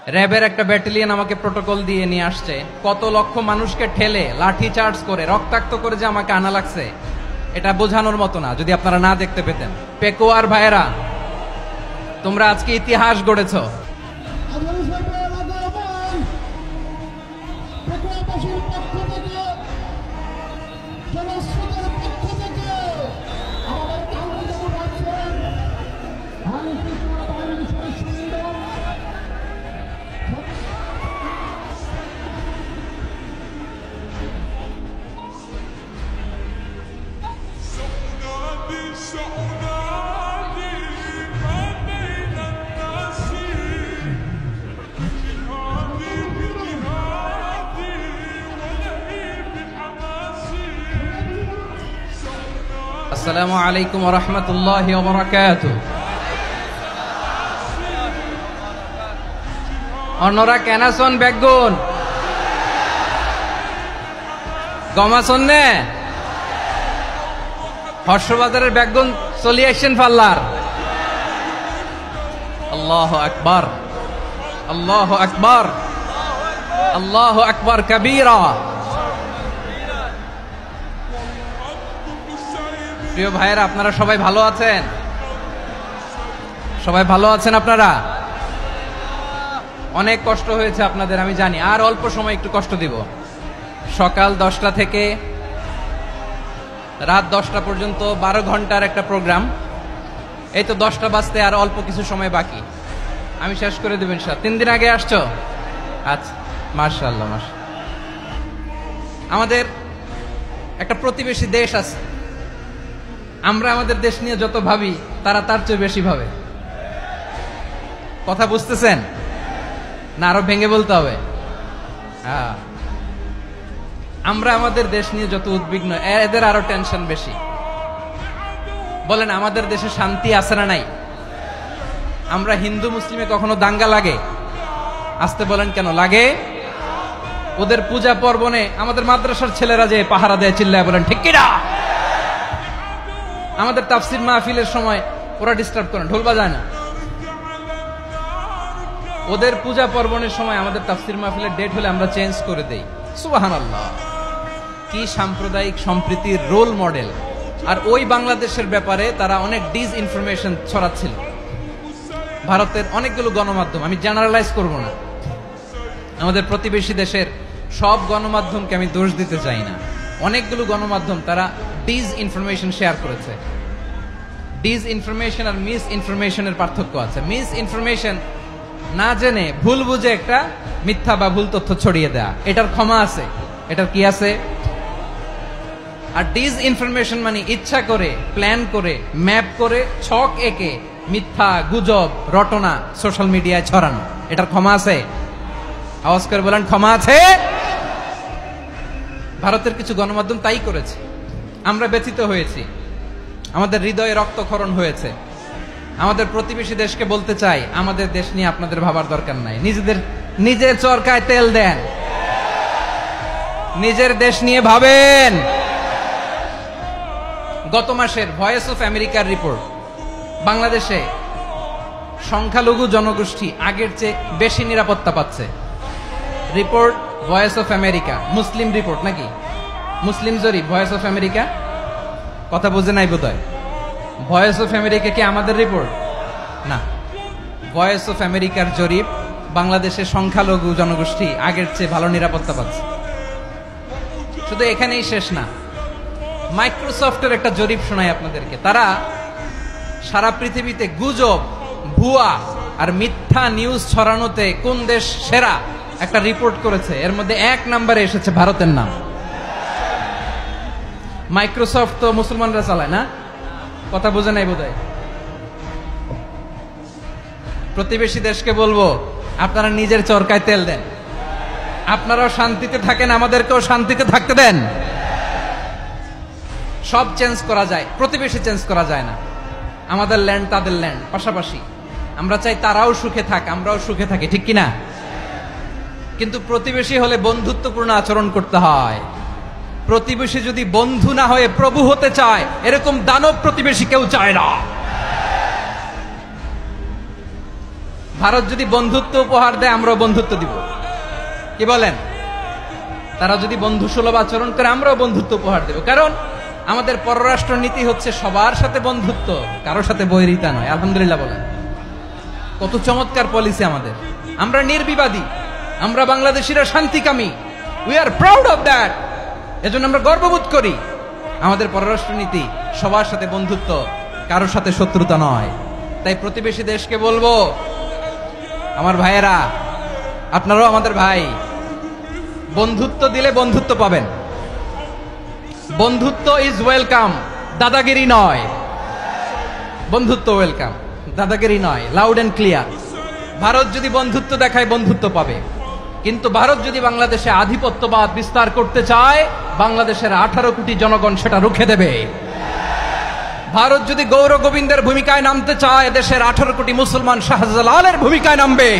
র্যাবের একটা ব্যাটালিয়ন আমাকে প্রোটোকল দিয়ে নিয়ে আসছে, কত লক্ষ মানুষকে ঠেলে লাঠি চার্জ করে রক্তাক্ত করে যে আমাকে আনা লাগছে, এটা বোঝানোর মতো না যদি আপনারা না দেখতে পেতেন। পেকুয়ার ভাইয়েরা, তোমরা আজকে ইতিহাস গড়েছ। আসসালামু আলাইকুম ওয়া রাহমাতুল্লাহি ওয়া বারাকাতুহু। অন্যরা কেন আছেন বেগুন গম আছেন নে? হর্ষবাজারের বেগুন চলে আসছেন পাল্লার। আল্লাহু আকবার, আল্লাহু আকবার, আল্লাহু আকবার কাবীরা। প্রিয় ভাইয়েরা, আপনারা সবাই ভালো আছেন? সবাই ভালো আছেন? আপনারা অনেক কষ্ট হয়েছে আপনাদের, আমি জানি। আর অল্প সময় একটু কষ্ট দিব। সকাল 10টা থেকে রাত 10টা পর্যন্ত 12 ঘন্টার একটা প্রোগ্রাম। এই তো 10টা বাজতে আর অল্প কিছু সময় বাকি, আমি শেষ করে দেবেন। 3 দিন আগে আসছো? আচ্ছা, মাশাআল্লাহ মাশাআল্লাহ। আমাদের একটা প্রতিবেশী দেশ আছে, আমরা আমাদের দেশ নিয়ে যত ভাবি তারা তার চেয়ে বেশি ভাবে। কথা বুঝতেছেন না? আরো ভেঙে বলতে হবে। আমরা আমাদের দেশ নিয়ে যত উদ্বিগ্ন, এদের আরো টেনশন বেশি। বলেন, আমাদের দেশে শান্তি আছে না নাই? আমরা হিন্দু মুসলিমে কখনো দাঙ্গা লাগে? আসতে বলেন, কেন লাগে? ওদের পূজা পার্বণে আমাদের মাদ্রাসার ছেলেরা যে পাহারা দেয়, চিল্লায় বলেন ঠিক কিনা? আমাদের তাফসির মাহফিলের সময় ওরা ডিস্টার্ব করে, ঢোল বাজায় না। ওদের পূজা পার্বণের সময় আমাদের তাফসির মাহফিলের ডেট হলে আমরা চেঞ্জ করে দেই। সুবহানাল্লাহ, কি সাম্প্রদায়িক সম্প্রীতির রোল মডেল। আর ওই বাংলাদেশের ব্যাপারে তারা অনেক ডিসইনফরমেশন ছড়াচ্ছিল। ভারতের অনেকগুলো গণমাধ্যম, আমি জেনারেলাইজ করব না, আমাদের প্রতিবেশী দেশের সব গণমাধ্যমকে আমি দোষ দিতে চাই না। অনেকগুলো গণমাধ্যম তারা ডিসইনফরমেশন শেয়ার করেছে। ডিসইনফরমেশন আর মিস ইনফরমেশনের পার্থক্য আছে। মিস ইনফরমেশন না জেনে ভুল বুঝে একটা মিথ্যা বা ভুল তথ্য ছড়িয়ে দেয়া, এটার ক্ষমা আছে, এটার কি আছে? আর ডিসইনফরমেশন মানে ইচ্ছা করে, প্ল্যান করে, ম্যাপ করে, ছক এঁকে মিথ্যা, গুজব, রটনা সোশ্যাল মিডিয়ায় ছড়ানো, এটার ক্ষমা আছে? আওয়াজ করে বলেন, ক্ষমা আছে? ভারতের কিছু গণমাধ্যম তাই করেছে। আমরা ব্যথিত হয়েছি, আমাদের হৃদয়ে রক্তক্ষরণ হয়েছে। আমাদের প্রতিবেশী দেশকে বলতে চাই, আমাদের দেশ নিয়ে আপনাদের ভাবার দরকার নাই। নিজের চরকায় তেল দেন, নিজের দেশ নিয়ে ভাবেন। গত মাসের ভয়েস অফ আমেরিকার রিপোর্ট, বাংলাদেশে সংখ্যালঘু জনগোষ্ঠী আগের চেয়ে বেশি নিরাপত্তা পাচ্ছে। Report voice of America, Muslim report নাকি? মুসলিম জরিপ, ভয়েস অফ আমেরিকা। কথা বুঝে নাই বোধহয়। ভয়েস অফ আমেরিকা কি আমাদের রিপোর্ট? না, ভয়েস অফ আমেরিকার জরিপ, বাংলাদেশের সংখ্যালঘু জনগোষ্ঠী আগের চেয়ে ভালো নিরাপত্তা পাচ্ছে। শুধু এখানেই শেষ না, মাইক্রোসফটের একটা জরিপ শোনাই আপনাদেরকে। তারা সারা পৃথিবীতে গুজব, ভুয়া আর মিথ্যা নিউজ ছড়ানোতে কোন দেশ সেরা একটা রিপোর্ট করেছে। এর মধ্যে 1 নম্বরে এসেছে ভারতের নাম। মাইক্রোসফট তো মুসলমানরা চালায় না? কথা বুঝে নাই বোধহয়। প্রতিবেশী দেশকে বলবো, আপনারা নিজের চরকায় তেল দেন, আপনারাও শান্তিতে থাকেন, আমাদেরকেও শান্তিতে থাকতে দেন। সব চেঞ্জ করা যায়, প্রতিবেশী চেঞ্জ করা যায় না। আমাদের ল্যান্ড তাদের ল্যান্ড, পাশাপাশি। আমরা চাই তারাও সুখে থাক, আমরাও সুখে থাকি, ঠিক কিনা? কিন্তু প্রতিবেশী হলে বন্ধুত্বপূর্ণ আচরণ করতে হয়। প্রতিবেশী যদি বন্ধু না হয়ে প্রভু হতে চায়, এরকম দানব প্রতিবেশী কেউ চায় না। ভারত যদি বন্ধুত্ব উপহার দেয় আমরাও বন্ধুত্ব দিব, কি বলেন? তারা যদি বন্ধু সুলভ আচরণ করে আমরাও বন্ধুত্ব উপহার দেব, কারণ আমাদের পররাষ্ট্র নীতি হচ্ছে সবার সাথে বন্ধুত্ব, কারোর সাথে বৈরিতা নয়। আলহামদুলিল্লাহ বলেন, কত চমৎকার পলিসি আমাদের। আমরা নির্বিবাদী, আমরা বাংলাদেশিরা শান্তিকামী, we are proud of that. এজন্য আমরা গর্ববোধ করি আমাদের পররাষ্ট্র নীতি সবার সাথে বন্ধুত্ব, কারোর সাথে শত্রুতা নয়। তাই প্রতিবেশী দেশকে বলবো, আমার ভাইয়েরা, আপনারাও আমাদের ভাই, বন্ধুত্ব দিলে বন্ধুত্ব পাবেন। বন্ধুত্ব ইজ ওয়েলকাম, দাদাগিরি নয়। বন্ধুত্ব ওয়েলকাম, দাদাগিরি নয়, লাউড এন্ড ক্লিয়ার। ভারত যদি বন্ধুত্ব দেখায় বন্ধুত্ব পাবে, কিন্তু ভারত যদি বাংলাদেশে আধিপত্যবাদ বিস্তার করতে চায়, বাংলাদেশের 18 কোটি জনগণ সেটা রুখে দেবে। ভারত যদি গৌর গোবিন্দের ভূমিকায় নামতে চায়, দেশের 18 কোটি মুসলমান শাহজালালের ভূমিকায় নামবে।